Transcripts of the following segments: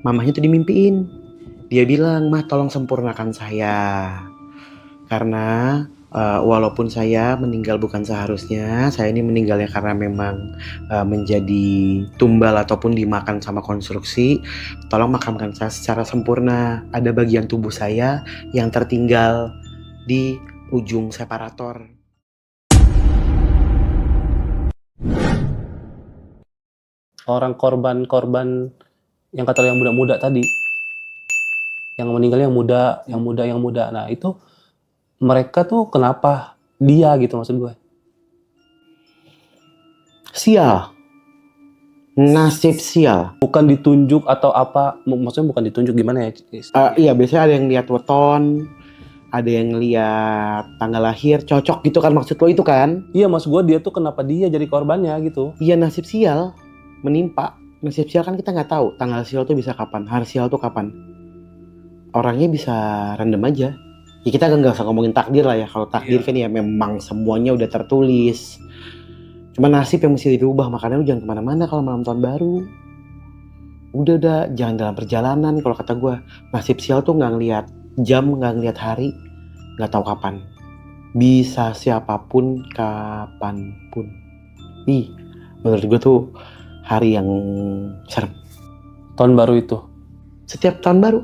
Mamahnya tuh dimimpiin. Dia bilang, "Mah, tolong sempurnakan saya. Karena walaupun saya meninggal bukan seharusnya, saya ini meninggalnya karena memang menjadi tumbal ataupun dimakan sama konstruksi. Tolong makamkan saya secara sempurna. Ada bagian tubuh saya yang tertinggal di ujung separator." Orang korban-korban yang kata yang muda-muda tadi, yang meninggalnya yang muda. Nah itu mereka tuh kenapa dia gitu maksud gue? Sial. Nasib sial. Bukan ditunjuk atau apa? Maksudnya bukan ditunjuk gimana ya? Iya, biasanya ada yang lihat weton, ada yang lihat tanggal lahir, cocok gitu kan maksud lo itu kan? Iya maksud gue dia tuh kenapa dia jadi korbannya gitu? Iya, nasib sial menimpa. Nasib sial kan kita nggak tahu tanggal sial tuh bisa kapan, hari sial tuh kapan. Orangnya bisa random aja. Ya kita nggak usah ngomongin takdir lah ya. Kalau takdir kan ya memang semuanya udah tertulis. Cuma nasib yang mesti dirubah. Makanya lu jangan kemana-mana kalau malam tahun baru. Udah, jangan dalam perjalanan. Kalau kata gue, nasib sial tuh nggak ngelihat jam, nggak ngelihat hari, nggak tahu kapan. Bisa siapapun, kapanpun. Ih, menurut gue tuh hari yang serem. Tahun baru itu. Setiap tahun baru,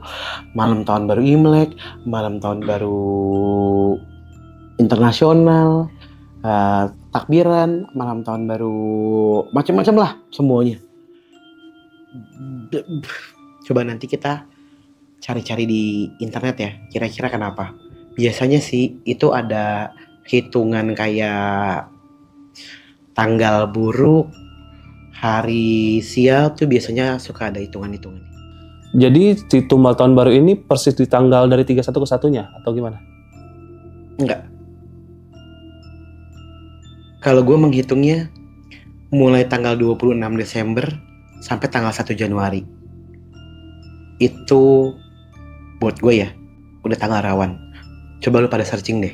malam tahun baru Imlek, malam tahun baru internasional, takbiran, malam tahun baru macam-macam lah semuanya. Coba nanti kita cari-cari di internet ya, kira-kira kenapa. Biasanya sih itu ada hitungan kayak tanggal buruk, hari sial tuh biasanya suka ada hitungan-hitungan. Jadi si tumbal tahun baru ini persis di tanggal dari 31 ke 1-nya atau gimana? Enggak. Kalau gue menghitungnya mulai tanggal 26 Desember sampai tanggal 1 Januari. Itu buat gue ya, udah tanggal rawan. Coba lu pada searching deh.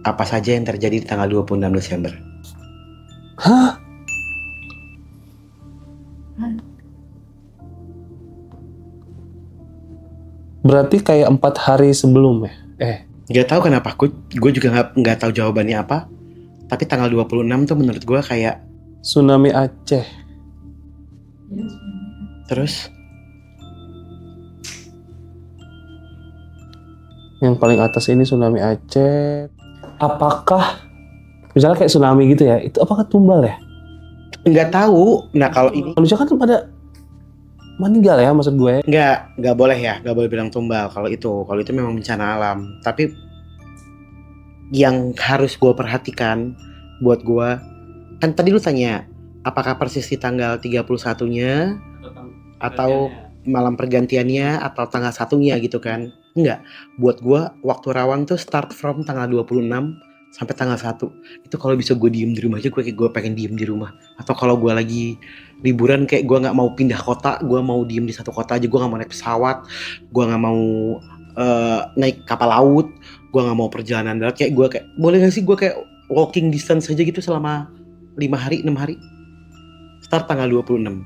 Apa saja yang terjadi di tanggal 26 Desember. Hah? Berarti kayak 4 hari sebelum ya? Gak tahu kenapa, gue juga nggak tahu jawabannya apa. Tapi tanggal 26 tuh menurut gue kayak Tsunami Aceh. terus Yang paling atas ini tsunami Aceh. Apakah misalnya kayak tsunami gitu ya? Itu apakah tumbal ya? nggak tahu. Nah kalau ini Manusia kan pada meninggal ya maksud gue. nggak boleh ya, nggak boleh bilang tumbal kalau itu memang bencana alam. Tapi yang harus gue perhatikan buat gue, kan tadi lu tanya apakah persis di tanggal 31-nya atau malam pergantiannya atau tanggal satunya gitu kan. Enggak, buat gue waktu rawan tuh start from tanggal 26 sampai tanggal 1. Itu kalau bisa gue diem di rumah aja, gue pengen diem di rumah. Atau kalau gue lagi liburan kayak gue gak mau pindah kota, gue mau diem di satu kota aja, gue gak mau naik pesawat, gue gak mau naik kapal laut, gue gak mau perjalanan darat. Kayak gue kayak, boleh gak sih gue kayak walking distance aja gitu selama 5 hari, 6 hari. Start tanggal 26.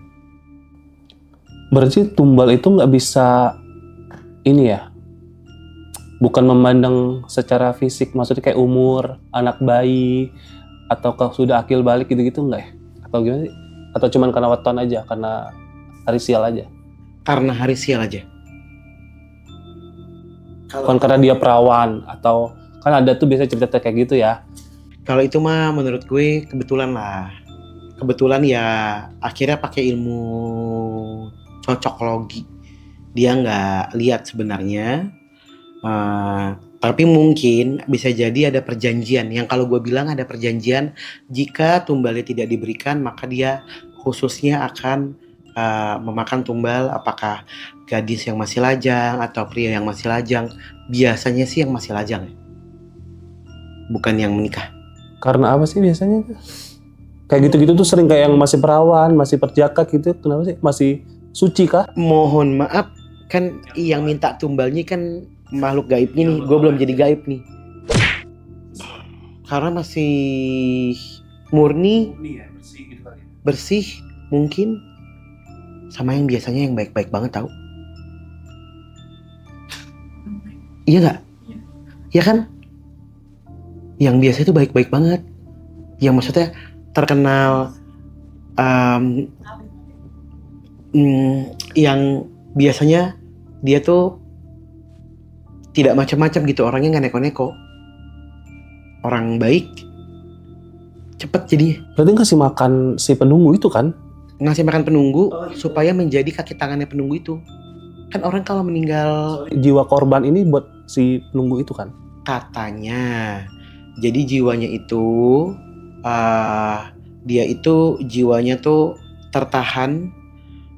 Berarti tumbal itu nggak bisa ini ya? Bukan memandang secara fisik, maksudnya kayak umur, anak bayi, ataukah sudah akil balik gitu-gitu nggak ya? Atau gimana sih? Atau cuman karena weton aja, karena hari sial aja? Karena hari sial aja. Bukan karena dia perawan, atau kan ada tuh biasanya cerita kayak gitu ya? Kalau itu mah menurut gue kebetulan lah. Kebetulan ya akhirnya pakai ilmu cocokologi. Dia nggak lihat sebenarnya. Tapi mungkin bisa jadi ada perjanjian. Yang kalau gue bilang ada perjanjian, jika tumbalnya tidak diberikan maka dia khususnya akan memakan tumbal, apakah gadis yang masih lajang atau pria yang masih lajang. Biasanya sih yang masih lajang ya, bukan yang menikah. Karena apa sih biasanya? Kayak gitu-gitu tuh sering kayak yang masih perawan, masih perjaka gitu. Kenapa sih? Masih suci kah? Mohon maaf, kan yang minta tumbalnya kan makhluk gaibnya nih. Gue belum jadi gaib nih. Karena masih murni, bersih mungkin. Sama yang biasanya yang baik-baik banget tau. Iya nggak? Ya kan? Yang biasa itu baik-baik banget. Yang maksudnya terkenal em, yang biasanya dia tuh tidak macam-macam gitu, orangnya nggak neko-neko, orang baik, cepet jadi Berarti ngasih makan si penunggu itu kan? ngasih makan penunggu supaya menjadi kaki tangannya penunggu itu. Kan orang kalau meninggal Jiwa korban ini buat si penunggu itu kan? katanya, jadi jiwanya itu dia itu jiwanya tuh tertahan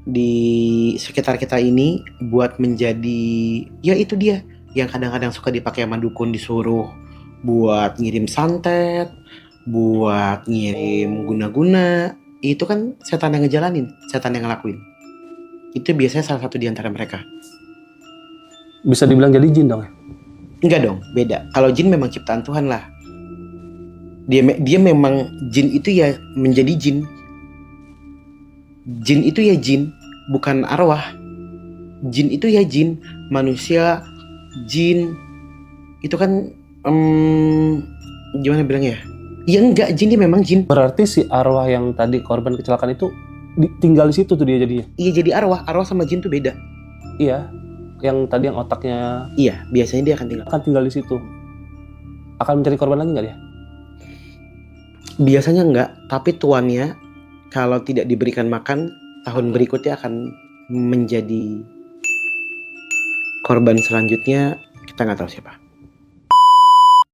di sekitar kita ini buat menjadi, ya itu dia yang kadang-kadang suka dipakai sama dukun, disuruh buat ngirim santet, buat ngirim guna-guna. Itu kan setan yang ngejalanin, setan yang ngelakuin. Itu biasanya salah satu di antara mereka. Bisa dibilang jadi jin dong ya? Enggak dong, beda. Kalau jin memang ciptaan Tuhan lah. Dia memang jin itu ya menjadi jin. Jin itu ya jin, bukan arwah. Jin itu ya jin, manusia, jin. Itu kan gimana bilangnya ya? Ya enggak, jin dia memang jin. Berarti si arwah yang tadi korban kecelakaan itu tinggal di situ tuh dia jadinya? Iya, jadi arwah sama jin tuh beda. Iya, yang tadi yang otaknya Iya, biasanya dia akan tinggal. akan tinggal di situ. Akan mencari korban lagi nggak dia? Biasanya enggak, tapi tuannya kalau tidak diberikan makan, tahun berikutnya akan menjadi korban selanjutnya, kita nggak tahu siapa.